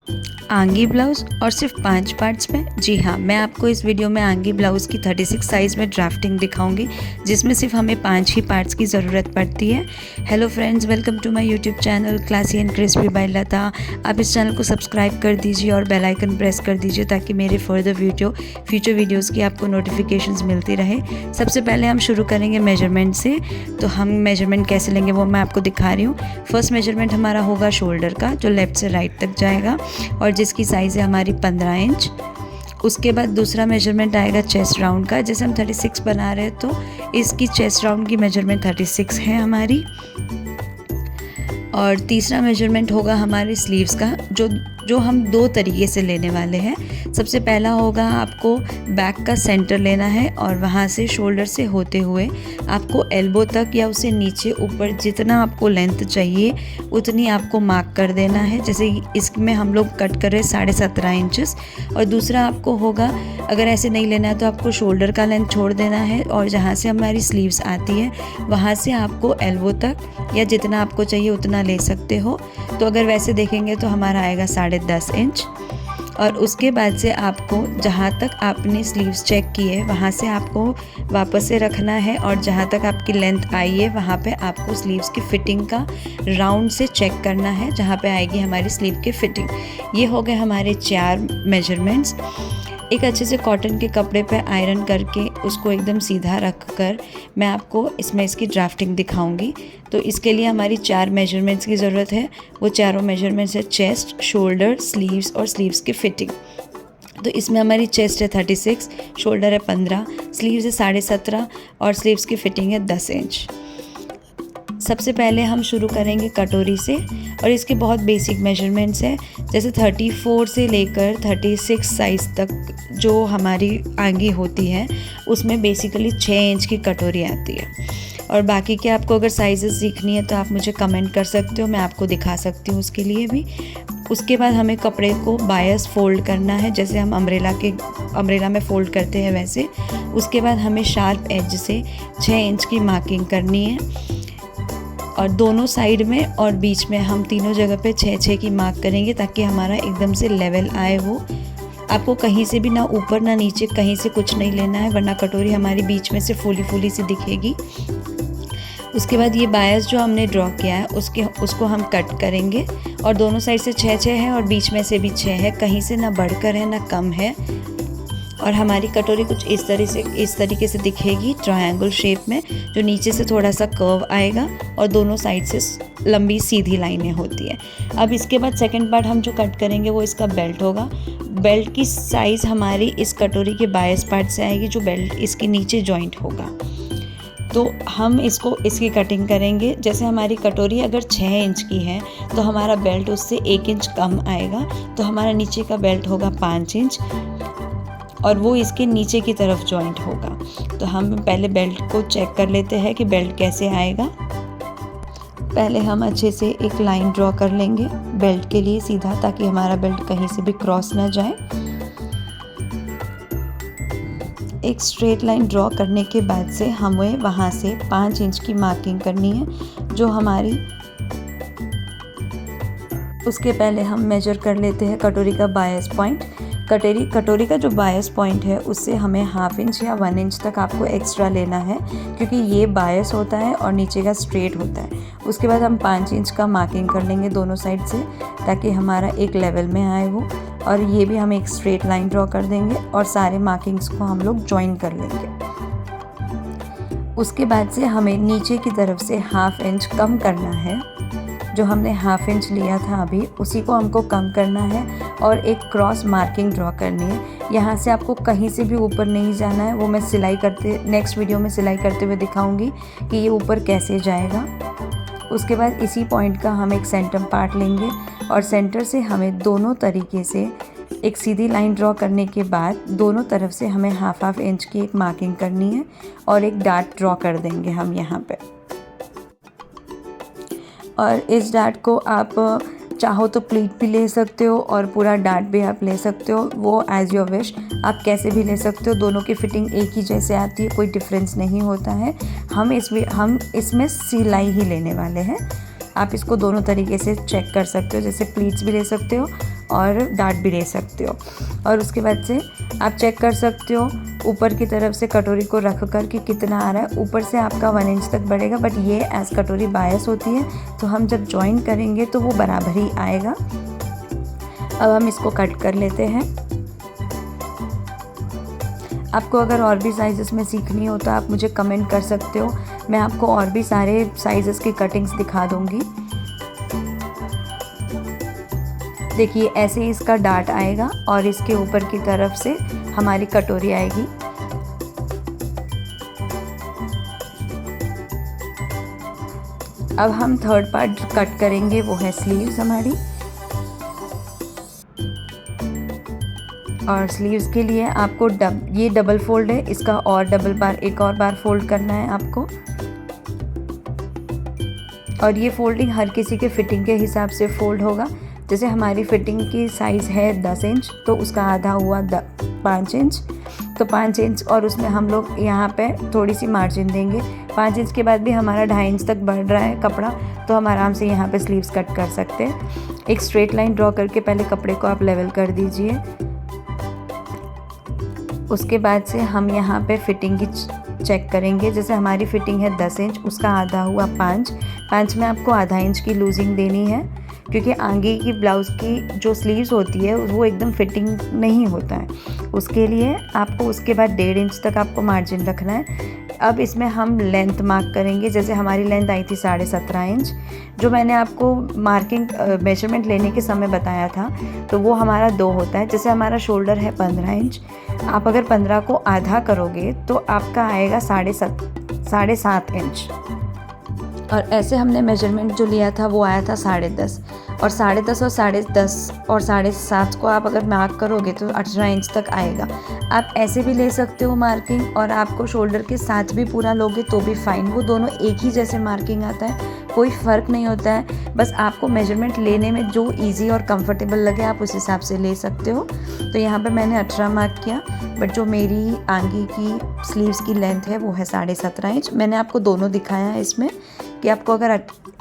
आंगी blouse और सिर्फ 5 parts में। जी हाँ, मैं आपको इस वीडियो में आंगी ब्लाउज़ की 36 साइज़ में ड्राफ्टिंग दिखाऊंगी, जिसमें सिर्फ हमें 5 ही पार्ट्स की ज़रूरत पड़ती है। Hello friends, welcome to my YouTube channel classy and crispy by Lata. आप इस चैनल को सब्सक्राइब कर दीजिए और बेल आइकन प्रेस कर दीजिए ताकि मेरे फर्दर फ्यूचर वीडियोज़ की आपको नोटिफिकेशंस मिलती रहे। सबसे पहले हम शुरू करेंगे मेजरमेंट से। तो हम मेजरमेंट कैसे लेंगे वो मैं आपको दिखा रही हूँ। फर्स्ट मेजरमेंट हमारा होगा शोल्डर का, जो लेफ़्ट से राइट तक जाएगा और जिसकी साइज़ है हमारी 15 इंच। उसके बाद दूसरा मेजरमेंट आएगा चेस्ट राउंड का। जैसे हम 36 बना रहे हैं तो इसकी चेस्ट राउंड की मेजरमेंट 36 है हमारी। और तीसरा मेजरमेंट होगा हमारे स्लीव्स का, जो हम दो तरीके से लेने वाले हैं। सबसे पहला होगा आपको बैक का सेंटर लेना है और वहाँ से शोल्डर से होते हुए आपको एल्बो तक या उससे नीचे ऊपर जितना आपको लेंथ चाहिए उतनी आपको मार्क कर देना है। जैसे इसमें हम लोग कट कर रहे हैं 17.5 इंचेस। और दूसरा आपको होगा, अगर ऐसे नहीं लेना है तो आपको शोल्डर का लेंथ छोड़ देना है और जहाँ से हमारी स्लीव्स आती है वहाँ से आपको एल्बो तक या जितना आपको चाहिए उतना ले सकते हो। तो अगर वैसे देखेंगे तो हमारा आएगा 10.5 इंच। और उसके बाद से आपको जहाँ तक आपने स्लीव्स चेक किए वहाँ से आपको वापस से रखना है और जहाँ तक आपकी लेंथ आई है वहाँ पे आपको स्लीव्स की फिटिंग का राउंड से चेक करना है, जहाँ पे आएगी हमारी स्लीव की फिटिंग। ये हो गए हमारे 4 मेजरमेंट्स। एक अच्छे से कॉटन के कपड़े पे आयरन करके उसको एकदम सीधा रख कर मैं आपको इसमें इसकी ड्राफ्टिंग दिखाऊंगी। तो इसके लिए हमारी 4 मेजरमेंट्स की ज़रूरत है। वो चारों मेजरमेंट्स है चेस्ट, शोल्डर, स्लीव्स और स्लीव्स की फिटिंग। तो इसमें हमारी चेस्ट है 36, शोल्डर है 15, स्लीव्स है 17.5 और स्लीव्स की फिटिंग है 10 इंच। सबसे पहले हम शुरू करेंगे कटोरी से और इसके बहुत बेसिक मेजरमेंट्स हैं। जैसे 34 से लेकर 36 साइज़ तक जो हमारी आंगी होती है उसमें बेसिकली 6 इंच की कटोरी आती है। और बाकी के आपको अगर साइज़ेस सीखनी है तो आप मुझे कमेंट कर सकते हो, मैं आपको दिखा सकती हूँ उसके लिए भी। उसके बाद हमें कपड़े को बायस फोल्ड करना है, जैसे हम अम्ब्रेला में फ़ोल्ड करते हैं वैसे। उसके बाद हमें शार्प एज से 6 इंच की मार्किंग करनी है और दोनों साइड में और बीच में हम तीनों जगह पे 6-6 की मार्क करेंगे ताकि हमारा एकदम से लेवल आए। वो आपको कहीं से भी ना ऊपर ना नीचे कहीं से कुछ नहीं लेना है, वरना कटोरी हमारी बीच में से फूली सी दिखेगी। उसके बाद ये बायस जो हमने ड्रॉ किया है उसको हम कट करेंगे और दोनों साइड से 6-6 है और बीच में से भी 6 है, कहीं से ना बढ़कर है ना कम है। और हमारी कटोरी कुछ इस तरीके से दिखेगी ट्रायंगल शेप में, जो नीचे से थोड़ा सा कर्व आएगा और दोनों साइड से लंबी सीधी लाइनें होती है। अब इसके बाद सेकंड पार्ट हम जो कट करेंगे वो इसका बेल्ट होगा। बेल्ट की साइज़ हमारी इस कटोरी के बायस पार्ट से आएगी, जो बेल्ट इसके नीचे जॉइंट होगा। तो हम इसकी कटिंग करेंगे। जैसे हमारी कटोरी अगर 6 इंच की है तो हमारा बेल्ट उससे 1 इंच कम आएगा, तो हमारा नीचे का बेल्ट होगा 5 इंच और वो इसके नीचे की तरफ जॉइंट होगा। तो हम पहले बेल्ट को चेक कर लेते हैं कि बेल्ट कैसे आएगा। पहले हम अच्छे से एक लाइन ड्रॉ कर लेंगे बेल्ट के लिए सीधा, ताकि हमारा बेल्ट कहीं से भी क्रॉस ना जाए। एक स्ट्रेट लाइन ड्रॉ करने के बाद से हमें वहाँ से 5 इंच की मार्किंग करनी है, जो हमारी। उसके पहले हम मेजर कर लेते हैं कटोरी का बायस पॉइंट। कटोरी का जो बायस पॉइंट है उससे हमें 1/2 इंच या 1 इंच तक आपको एक्स्ट्रा लेना है, क्योंकि ये बायस होता है और नीचे का स्ट्रेट होता है। उसके बाद हम 5 इंच का मार्किंग कर लेंगे दोनों साइड से, ताकि हमारा एक लेवल में आए वो। और ये भी हम एक स्ट्रेट लाइन ड्रॉ कर देंगे और सारे मार्किंग्स को हम लोग ज्वाइन कर लेंगे। उसके बाद से हमें नीचे की तरफ से 1/2 इंच कम करना है। जो हमने 1/2 इंच लिया था अभी, उसी को हमको कम करना है और एक क्रॉस मार्किंग ड्रॉ करनी है। यहाँ से आपको कहीं से भी ऊपर नहीं जाना है, वो मैं नेक्स्ट वीडियो में सिलाई करते हुए दिखाऊंगी कि ये ऊपर कैसे जाएगा। उसके बाद इसी पॉइंट का हम एक सेंटर पार्ट लेंगे और सेंटर से हमें दोनों तरीके से एक सीधी लाइन ड्रॉ करने के बाद दोनों तरफ से हमें 1/2 इंच की एक मार्किंग करनी है और एक डार्ट ड्रॉ कर देंगे हम यहाँ पे। और इस डार्ट को आप चाहो तो प्लीट भी ले सकते हो और पूरा डार्ट भी आप ले सकते हो, वो एज़ योर विश, आप कैसे भी ले सकते हो। दोनों की फिटिंग एक ही जैसे आती है, कोई डिफरेंस नहीं होता है। हम इसमें सिलाई ही लेने वाले हैं। आप इसको दोनों तरीके से चेक कर सकते हो, जैसे प्लीट्स भी ले सकते हो और डांट भी ले सकते हो। और उसके बाद से आप चेक कर सकते हो ऊपर की तरफ से कटोरी को रख कर कि कितना आ रहा है। ऊपर से आपका 1 इंच तक बढ़ेगा, बट ये एज कटोरी बायस होती है, तो हम जब जॉइन करेंगे तो वो बराबर ही आएगा। अब हम इसको कट कर लेते हैं। आपको अगर और भी साइज़ेस में सीखनी हो तो आप मुझे कमेंट कर सकते हो, मैं आपको और भी सारे साइज़ेस की कटिंग्स दिखा दूँगी। देखिए ऐसे ही इसका डार्ट आएगा और इसके ऊपर की तरफ से हमारी कटोरी आएगी। अब हम थर्ड पार्ट कट करेंगे, वो है स्लीव्स हमारी। और स्लीव्स के लिए आपको ये डबल फोल्ड है, इसका और एक और बार फोल्ड करना है आपको। और ये फोल्डिंग हर किसी के फिटिंग के हिसाब से फोल्ड होगा। जैसे हमारी फिटिंग की साइज़ है 10 इंच, तो उसका आधा हुआ 5 इंच, तो 5 इंच और उसमें हम लोग यहाँ पे थोड़ी सी मार्जिन देंगे। 5 इंच के बाद भी हमारा 2.5 इंच तक बढ़ रहा है कपड़ा, तो हम आराम से यहाँ पे स्लीव्स कट कर सकते हैं। एक स्ट्रेट लाइन ड्रॉ करके पहले कपड़े को आप लेवल कर दीजिए। उसके बाद से हम यहाँ पे फिटिंग की चेक करेंगे। जैसे हमारी फिटिंग है 10 इंच, उसका आधा हुआ 5 में आपको आधा इंच की लूजिंग देनी है, क्योंकि आगे की ब्लाउज़ की जो स्लीव्स होती है वो एकदम फिटिंग नहीं होता है। उसके लिए आपको उसके बाद 1.5 इंच तक आपको मार्जिन रखना है। अब इसमें हम लेंथ मार्क करेंगे। जैसे हमारी लेंथ आई थी 17.5 इंच, जो मैंने आपको मार्किंग मेजरमेंट लेने के समय बताया था, तो वो हमारा 2 होता है। जैसे हमारा शोल्डर है 15 इंच, आप अगर 15 को आधा करोगे तो आपका आएगा 7.5 इंच। और ऐसे हमने मेजरमेंट जो लिया था वो आया था 10.5, और 10.5 और 7.5 को आप अगर मार्क करोगे तो 18 इंच तक आएगा। आप ऐसे भी ले सकते हो मार्किंग, और आपको शोल्डर के साथ भी पूरा लोगे तो भी फाइन, वो दोनों एक ही जैसे मार्किंग आता है, कोई फ़र्क नहीं होता है। बस आपको मेजरमेंट लेने में जो इजी और कंफर्टेबल लगे आप उस हिसाब से ले सकते हो। तो यहाँ पे मैंने 18 मार्क किया, बट जो मेरी आगे की स्लीव्स की लेंथ है वो है 17.5 इंच। मैंने आपको दोनों दिखाया है इसमें कि आपको अगर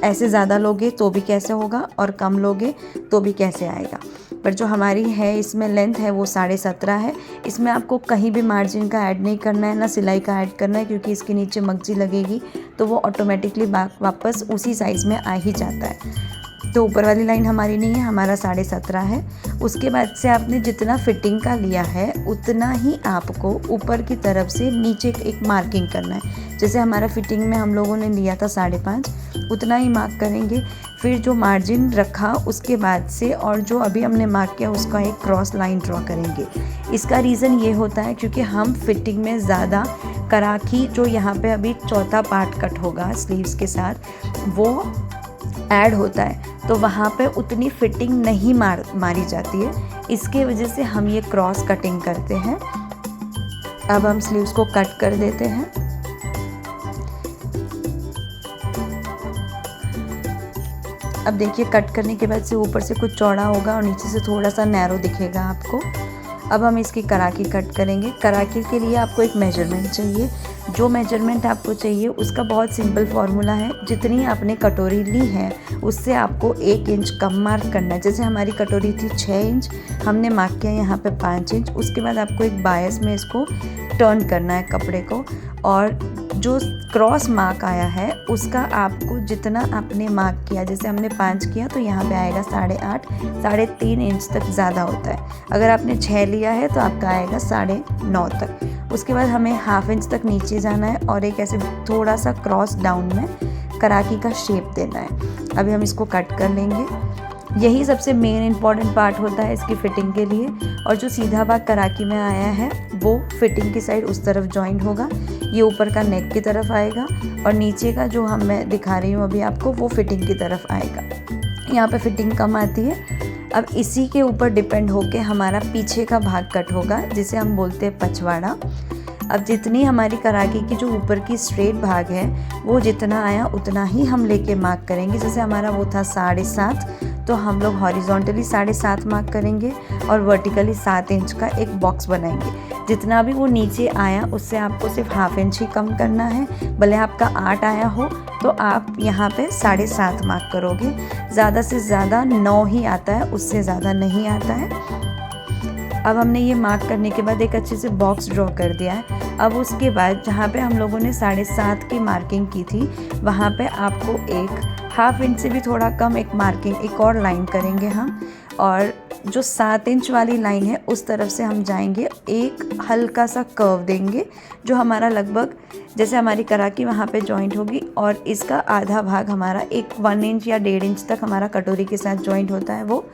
ऐसे ज़्यादा लोगे तो भी कैसे होगा और कम लोगे तो भी कैसे आएगा। पर जो हमारी है इसमें लेंथ है वो 17.5 है। इसमें आपको कहीं भी मार्जिन का ऐड नहीं करना है, ना सिलाई का ऐड करना है, क्योंकि इसके नीचे मगजी लगेगी तो वो ऑटोमेटिकली वापस उसी साइज़ में आ ही जाता है। तो ऊपर वाली लाइन हमारी नहीं है, हमारा 17.5 है। उसके बाद से आपने जितना फिटिंग का लिया है उतना ही आपको ऊपर की तरफ से नीचे एक मार्किंग करना है। जैसे हमारा फिटिंग में हम लोगों ने लिया था 5.5, उतना ही मार्क करेंगे। फिर जो मार्जिन रखा उसके बाद से और जो अभी हमने मार्क किया उसका एक क्रॉस लाइन ड्रॉ करेंगे। इसका रीज़न ये होता है क्योंकि हम फिटिंग में ज़्यादा कराकी जो यहाँ पे अभी चौथा पार्ट कट होगा स्लीव्स के साथ वो ऐड होता है, तो वहाँ पे उतनी फिटिंग नहीं मारी जाती है। इसके वजह से हम ये क्रॉस कटिंग करते हैं। अब हम स्लीव्स को कट कर देते हैं। अब देखिए कट करने के बाद से ऊपर से कुछ चौड़ा होगा और नीचे से थोड़ा सा नैरो दिखेगा आपको। अब हम इसकी कराकी कट करेंगे। कराकी के लिए आपको एक मेजरमेंट चाहिए। जो मेजरमेंट आपको चाहिए उसका बहुत सिंपल फार्मूला है, जितनी आपने कटोरी ली है उससे आपको 1 इंच कम मार्क करना है। जैसे हमारी कटोरी थी 6 इंच, हमने मार्क किया यहाँ पे 5 इंच। उसके बाद आपको एक बायस में इसको टर्न करना है कपड़े को, और जो क्रॉस मार्क आया है उसका आपको जितना आपने मार्क किया, जैसे हमने 5 किया तो यहाँ पे आएगा 8.5, 3.5 इंच तक ज़्यादा होता है। अगर आपने 6 लिया है तो आपका आएगा 9.5 तक। उसके बाद हमें 1/2 इंच तक नीचे जाना है और एक ऐसे थोड़ा सा क्रॉस डाउन में कराकी का शेप देना है। अभी हम इसको कट कर लेंगे। यही सबसे मेन इम्पॉर्टेंट पार्ट होता है इसकी फ़िटिंग के लिए। और जो सीधा भाग कराकी में आया है वो फिटिंग की साइड उस तरफ जॉइंट होगा, ये ऊपर का नेक की तरफ आएगा, और नीचे का जो मैं दिखा रही हूँ अभी आपको वो फिटिंग की तरफ आएगा। यहाँ पे फिटिंग कम आती है। अब इसी के ऊपर डिपेंड होके हमारा पीछे का भाग कट होगा, जिसे हम बोलते हैं पछवाड़ा। अब जितनी हमारी कराकी की जो ऊपर की स्ट्रेट भाग है वो जितना आया उतना ही हम लेके मार्क करेंगे। जैसे हमारा वो था 7.5, तो हम लोग हॉरिजॉन्टली 7.5 मार्क करेंगे, और वर्टिकली 7 इंच का एक बॉक्स बनाएंगे। जितना भी वो नीचे आया उससे आपको सिर्फ ½ इंच ही कम करना है। भले आपका 8 आया हो तो आप यहाँ पे 7.5 मार्क करोगे। ज़्यादा से ज़्यादा 9 ही आता है, उससे ज़्यादा नहीं आता है। अब हमने ये मार्क करने के बाद एक अच्छे से बॉक्स ड्रॉ कर दिया है। अब उसके बाद जहाँ पे हम लोगों ने 7.5 की मार्किंग की थी वहाँ पे आपको एक ½ इंच से भी थोड़ा कम एक मार्किंग, एक और लाइन करेंगे हम। और जो 7 इंच वाली लाइन है उस तरफ से हम जाएंगे, एक हल्का सा कर्व देंगे जो हमारा लगभग जैसे हमारी कराकी वहाँ पे जॉइंट होगी, और इसका आधा भाग हमारा एक 1 इंच या 1.5 इंच तक हमारा कटोरी के साथ जॉइंट होता है वो।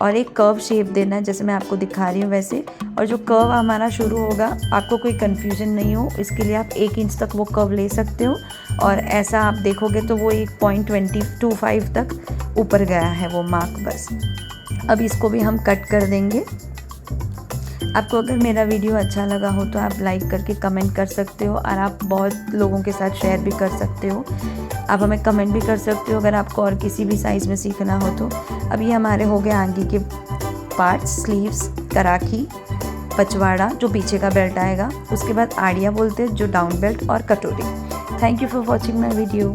और एक कर्व शेप देना है जैसे मैं आपको दिखा रही हूँ वैसे। और जो कर्व हमारा शुरू होगा, आपको कोई कन्फ्यूजन नहीं हो इसके लिए आप 1 इंच तक वो कर्व ले सकते हो। और ऐसा आप देखोगे तो वो एक 0.25 तक ऊपर गया है वो मार्क बस। अब इसको भी हम कट कर देंगे। आपको अगर मेरा वीडियो अच्छा लगा हो तो आप लाइक करके कमेंट कर सकते हो, और आप बहुत लोगों के साथ शेयर भी कर सकते हो। आप हमें कमेंट भी कर सकते हो अगर आपको और किसी भी साइज़ में सीखना हो तो। अब ये हमारे हो गए आगे के पार्ट्स, स्लीव्स, कराकी, पचवाड़ा जो पीछे का बेल्ट आएगा, उसके बाद आड़िया बोलते हैं जो डाउन बेल्ट, और कटोरी। Thank you for watching my video.